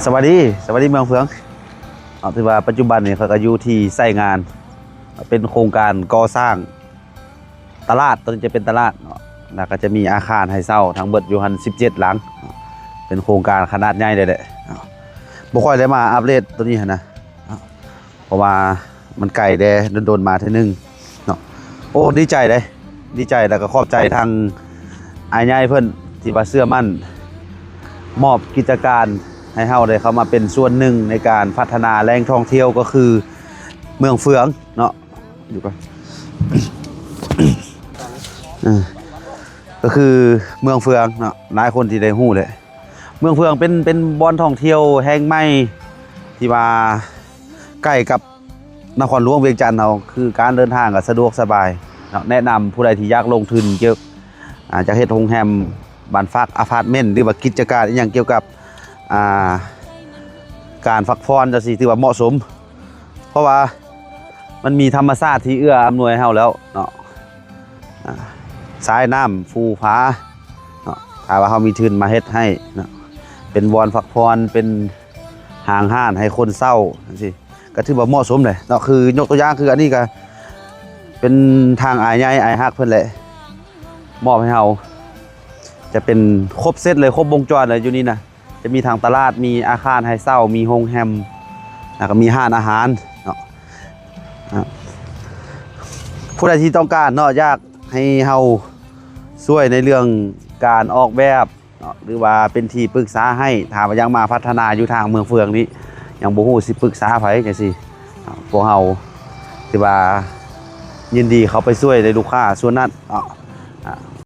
สวัสดีเมืองเฟืองเอาถือว่าปัจจุบันเนี่ยเขาก็อยู่ที่ไซต์งานเป็นโครงการก่อสร้างตลาดตัวนี้จะเป็นตลาดเนาะแล้วก็จะมีอาคารให้เช่าทั้งเบิดอยู่หัน17หลังเป็นโครงการขนาดใหญ่เลยแหละบ่ค่อยได้มาอัปเดตตัวนี้นะเพราะว่ามันไกลแดโดนมาเท่านึงเนาะโอ้ดีใจเลยดีใจแล้วก็ขอบใจทางอ้ายใหญ่เพิ่นที่ว่าเชื่อมั่นมอบกิจการให้เฮาได้เข้ามาเป็นส่วนหนึ่งในการพัฒนาแหล่งท่องเที่ยวก็คือเมืองเฟืองเนาะอยู่ก่อน ก็คือเมืองเฟืองเนาะหลายคนที่ได้ฮู้เลยเมืองเฟืองเป็นบ่อนท่องเที่ยวแห่งใหม่ที่ว่าใกล้กับนครหลวงเวียงจันทน์เราคือการเดินทางก็สะดวกสบายเนาะแนะนำผู้ใดที่อยากลงทุนเกี่ยวจะเฮ็ดโรงแรมบ้านพักอพาร์ตเมนต์หรือว่ากิจการอหยังเกี่ยวกับการพักผ่อนจังซี่ถือว่าเหมาะสมเพราะว่ามันมีธรรมชาติที่เอื้ออำนวยให้เฮาแล้วเนาะสายน้ำฟูฟ้าเนาะถ้าว่าเขามีทุนมาเฮ็ดให้เนาะเป็นบอนพักผ่อนเป็นห้างห้านให้คนเศร้าจังซี่ก็ถือว่าเหมาะสมเลยเนาะคือยกตัวอย่างคืออันนี้ก็เป็นทางอ้ายใหญ่อ้ายฮักเพิ่นแหละมอบให้เฮาจะเป็นครบเซตเลยครบวงจรเลยอยู่นี่นะจะมีทางตลาดมีอาคารให้เช่ามีโรงแรมแล้วก็มีห้านอาหารเนาะผู้ใดที่ต้องการเนาะอยากให้เฮาช่วยในเรื่องการออกแบบเนาะหรือว่าเป็นที่ปรึกษาให้ถามว่ายังมาพัฒนาอยู่ทางเมืองเฟืองนี้ยังบ่ฮู้สิปรึกษาไผจังซี่พวกเฮาสิว่ายินดีเขาไปช่วยในลูกค้าส่วนนั้นเนาะ